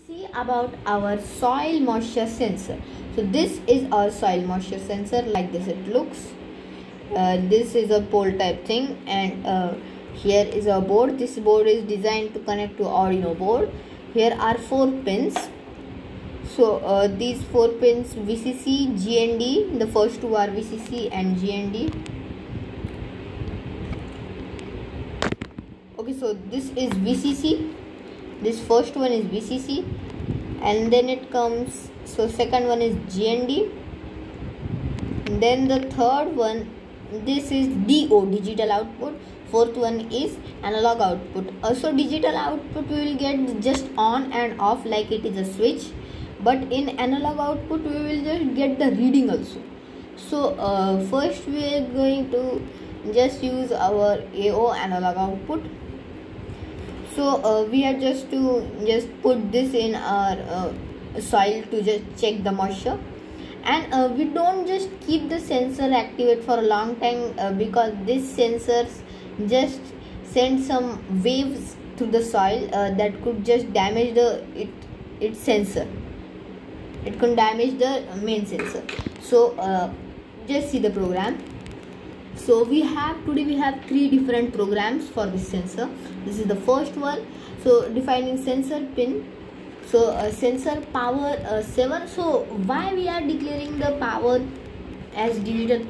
See about our soil moisture sensor. So this is our soil moisture sensor. Like this it looks. This is a pole type thing, and here is a board. This board is designed to connect to Arduino board. Here are 4 pins. So these 4 pins VCC, GND. The first 2 are VCC and GND. Okay, so this is VCC. This first one is VCC, and then it comes, so second one is GND, and then the third one, this is DO, digital output. Fourth one is analog output. Also digital output we will get just on and off like it is a switch, but in analog output we will just get the reading also. So first we are going to just use our AO, analog output. So we are just put this in our soil to just check the moisture, and we don't just keep the sensor activate for a long time because these sensors just send some waves to the soil that could just damage its sensor. It could damage the main sensor. So just see the program. So today we have 3 different programs for this sensor. This is the first one. So defining sensor pin. So sensor power 7. So why we are declaring the power as digital?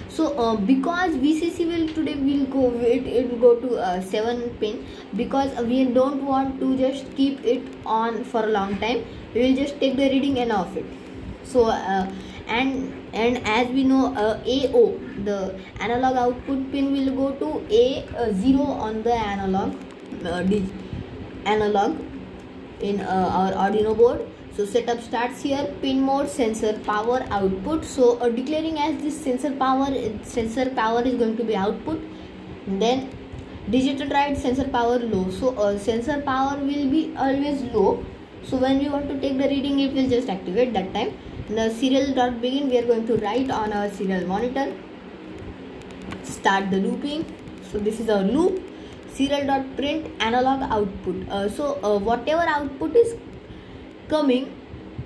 So because VCC will go to 7 pin, because we don't want to just keep it on for a long time. We will just take the reading and off it. So and as we know, AO, the analog output pin, will go to A0 on the analog in our Arduino board. So setup starts here. Pin mode, sensor power, output. So declaring as this sensor power is going to be output. Then digital write, sensor power low. So sensor power will be always low. So when we want to take the reading, it will just activate that time. The serial dot begin, we are going to write on our serial monitor. Start the looping. So this is our loop. Serial dot print analog output. So whatever output is coming,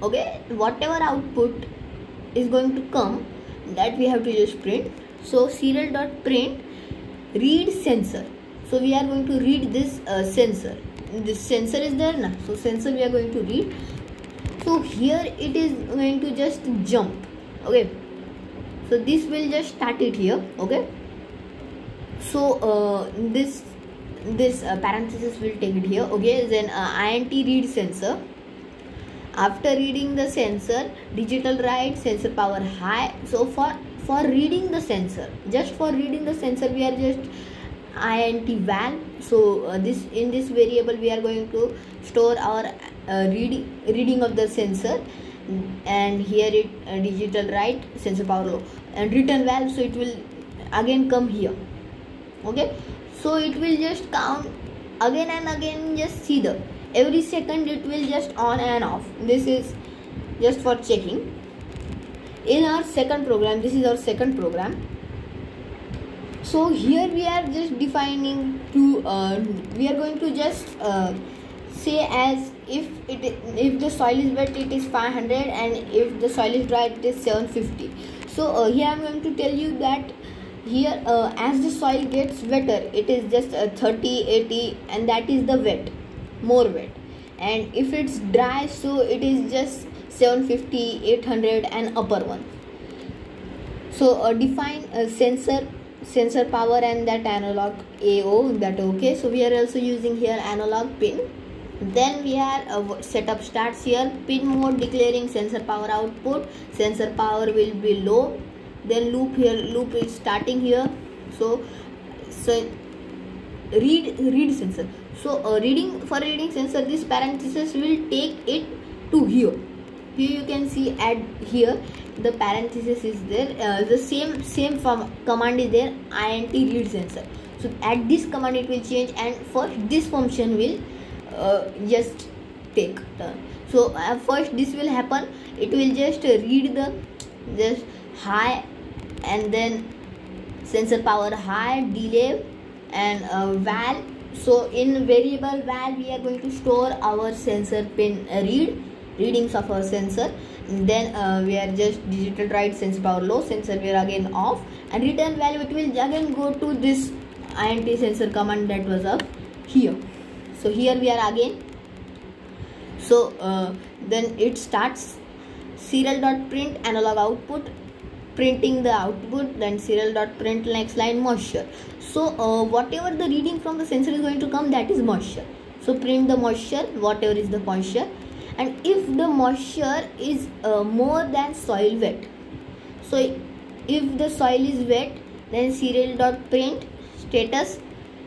okay, whatever output is going to come, that we have to just print. So serial dot print read sensor. So we are going to read this sensor. This sensor is there now. So sensor we are going to read. So here it is going to just jump. Okay, so this will just start it here. Okay, so this parenthesis will take it here. Okay, then INT read sensor. After reading the sensor, digital write, sensor power high. So for reading the sensor, just for reading the sensor, we are just INT val. So in this variable we are going to store our reading of the sensor, and here it digital write, sensor power low, and return val. So it will again come here. Okay, so it will just count again and again. Just see the every second it will just on and off. This is just for checking. In our second program, this is our second program. So here we are just defining to we are going to just say as if the soil is wet it is 500, and if the soil is dry it is 750. So here I am going to tell you that here as the soil gets wetter it is just 30, 80, and that is the wet, more wet. And if it's dry, so it is just 750, 800 and upper one. So define sensor power and that analog AO, that okay. So we are also using here analog pin. Then we are setup starts here. Pin mode declaring sensor power output. Sensor power will be low. Then loop here, loop is starting here. So read sensor. So reading sensor, this parenthesis will take it to here. Here you can see at here the parenthesis is there. The same command is there, INT read sensor. So at this command it will change, and first this function will just take turn. So first this will happen. It will just read the just high, and then sensor power high, delay, and val. So in variable val we are going to store our sensor pin readings of our sensor. Then we are just digital write sensor power low, sensor we are again off, and return value it will again go to this int sensor command that was up here. So here we are again. So then it starts serial.print analog output, printing the output, then serial.print next line moisture. So whatever the reading from the sensor is going to come, that is moisture. So print the moisture, whatever is the moisture, and if the moisture is more than soil wet, so if the soil is wet, then serial.print status.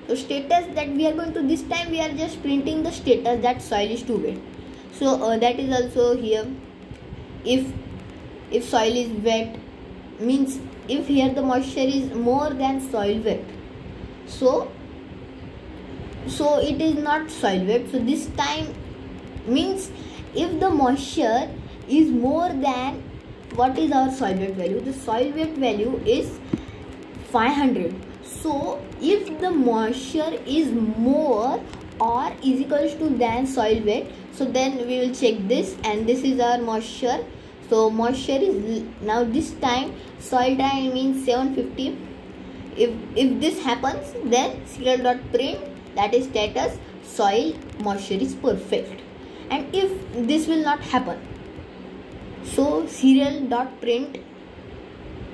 So status that we are going to, this time we are just printing the status that soil is too wet. So that is also here. If soil is wet, means if here the moisture is more than soil wet, so it is not soil wet. So this time means if the moisture is more than, what is our soil wet value? The soil wet value is 500. So if the moisture is more or is equals to than soil wet, so then we will check this, and this is our moisture. So moisture is now this time soil dry means 750. If this happens, then serial.print, that is status soil moisture is perfect. And if this will not happen, so serial.print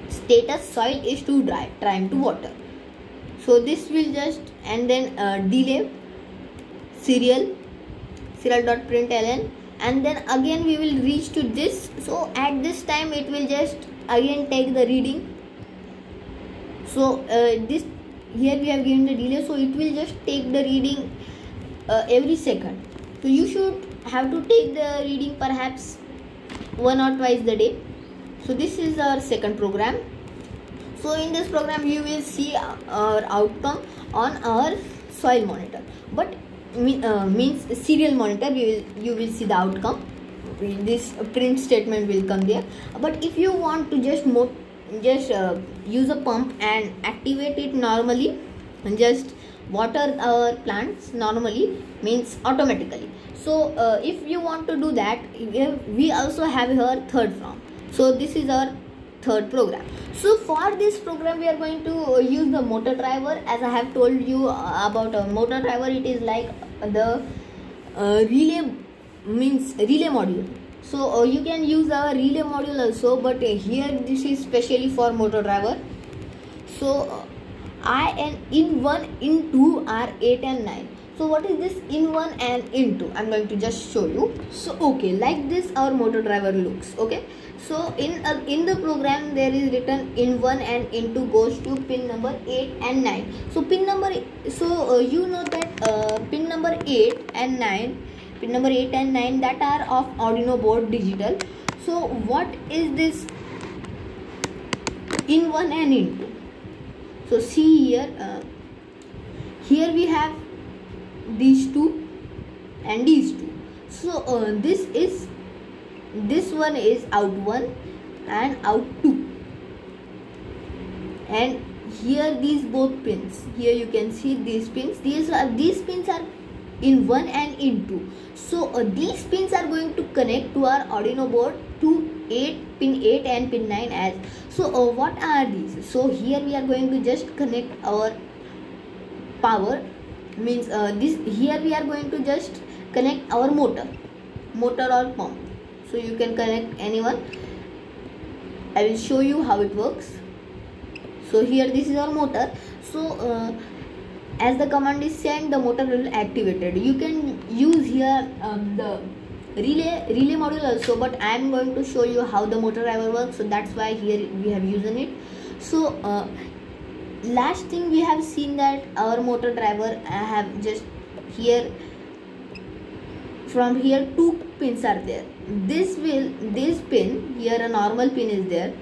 status soil is too dry, trying to water. So this will just, and then delay serial.println, and then again we will reach to this. So at this time it will just again take the reading. So this here we have given the delay, so it will just take the reading every second. So you should have to take the reading perhaps 1 or twice the day. So this is our second program. So in this program you will see our outcome on our soil monitor, but means serial monitor you will see the outcome. This print statement will come there. But if you want to just use a pump and activate it normally and just water our plants normally, means automatically. So if you want to do that, we also have here third form. So this is our third program. So for this program we are going to use the motor driver. As I have told you about a motor driver, it is like the relay, means relay module. So you can use a relay module also, but here this is specially for motor driver. So in 1, in 2 are 8 and 9. So what is this in 1 and in 2? I'm going to just show you. So okay, like this our motor driver looks. Okay, so in the program there is written in 1 and in 2 goes to pin number 8 and 9. So pin number, so you know that pin number 8 and 9 that are of Arduino board digital. So what is this in 1 and in 2? So see here, here we have these two and these two. So this one is out 1 and out 2, and here these both pins, here you can see these pins, these pins are in 1 and in 2. So these pins are going to connect to our Arduino board to pin 8 and pin 9 as. So what are these? So here we are going to just connect our power, means this here we are going to just connect our motor or pump. So you can connect anyone. I will show you how it works. So here this is our motor. So as the command is sent, the motor will be activated. You can use here the relay module also, but I am going to show you how the motor driver works. So that's why here we have used it. So last thing we have seen that our motor driver, I have just here, from here 2 pins are there. This pin here, a normal pin is there,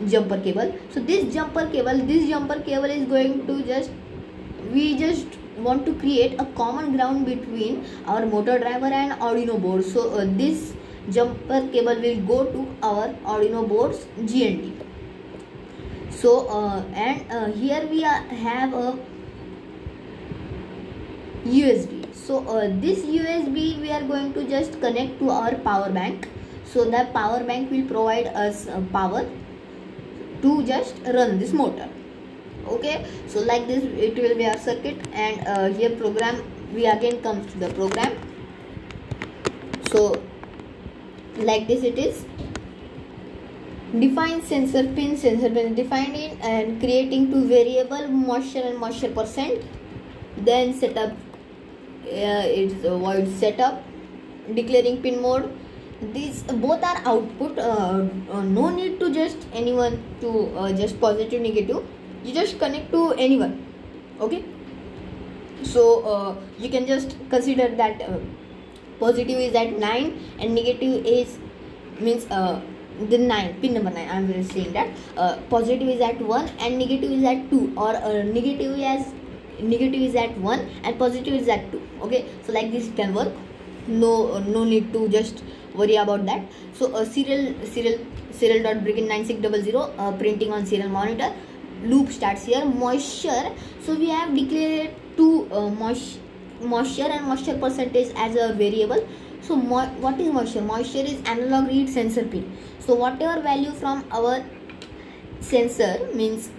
jumper cable. So this jumper cable is going to we just want to create a common ground between our motor driver and Arduino board. So this jumper cable will go to our Arduino board's GND. So and here we have a USB. So this USB we are going to just connect to our power bank. So the power bank will provide us power to just run this motor. Okay, so like this it will be our circuit, and here program, we again comes to the program. So like this it is. Define sensor pin defined in and creating two variable moisture and moisture percent. Then setup, it's void setup, declaring pin mode. These both are output. No need to just anyone to just positive negative. You just connect to anyone. Okay, so you can just consider that positive is at 9 and negative is means the 9 pin number 9. I'm just saying that positive is at 1 and negative is at 2, or negative is at 1 and positive is at 2. Okay, so like this can work. No need to just worry about that. So serial dot begin 9600 printing on serial monitor. Loop starts here. Moisture, so we have declared two moisture and moisture percentage as a variable. So what is moisture? Moisture is analog read sensor pin. So whatever value from our sensor, means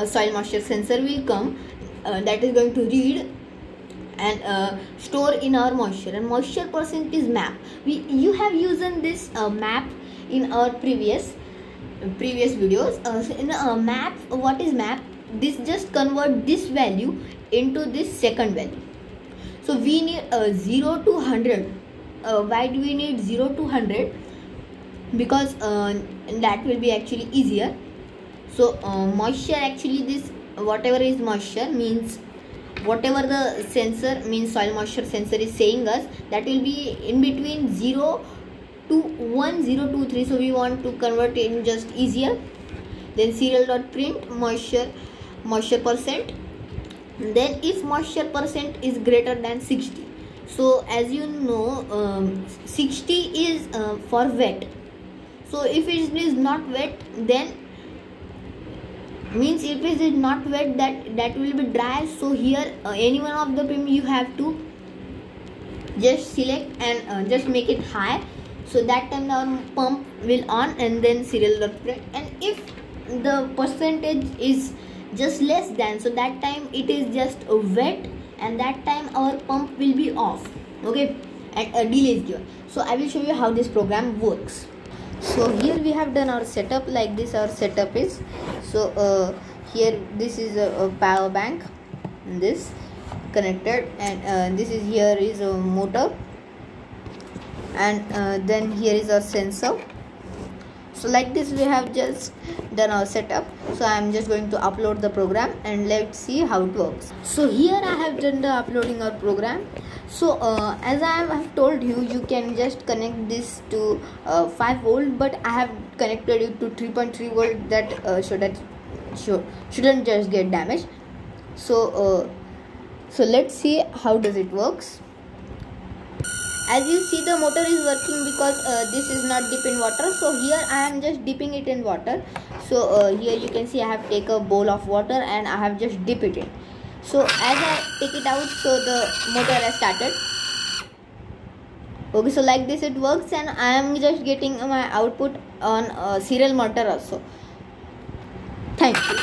soil moisture sensor, will come, that is going to read and store in our moisture. And moisture percent is map. You have used this map in our previous videos. So in map, what is map? This just convert this value into this second value. So we need 0 to 100. Why do we need 0 to 100? Because that will be actually easier. So moisture, actually this whatever is moisture means whatever the sensor, means soil moisture sensor, is saying us, that will be in between 0 to 1, 0 to 3. So we want to convert it in just easier. Then serial dot print moisture percent. Then if moisture percent is greater than 60, so as you know 60 is for wet. So if it is not wet, then means if it is not wet, that will be dry. So here any one of the pin you have to just select and just make it high. So that time our pump will on, and then serial dot print. And if the percentage is just less than, so that time it is just wet, and that time our pump will be off. Okay, and a delay is given. So I will show you how this program works. So here we have done our setup. Like this our setup is. So here this is a power bank, this connected, and this is here is a motor, and then here is our sensor. So like this we have just done our setup. So I am just going to upload the program, and let's see how it works. So here I have done the uploading our program. So as I have told you, you can just connect this to 5 volt, but I have connected it to 3.3 volt, that so that shouldn't just get damaged. So so let's see how does it works. As you see, the motor is working because this is not deep in water. So here I am just dipping it in water. So here you can see I have taken a bowl of water and I have just dipped it in. So as I take it out, so the motor has started. Okay, so like this it works, and I am just getting my output on serial motor also. Thank you.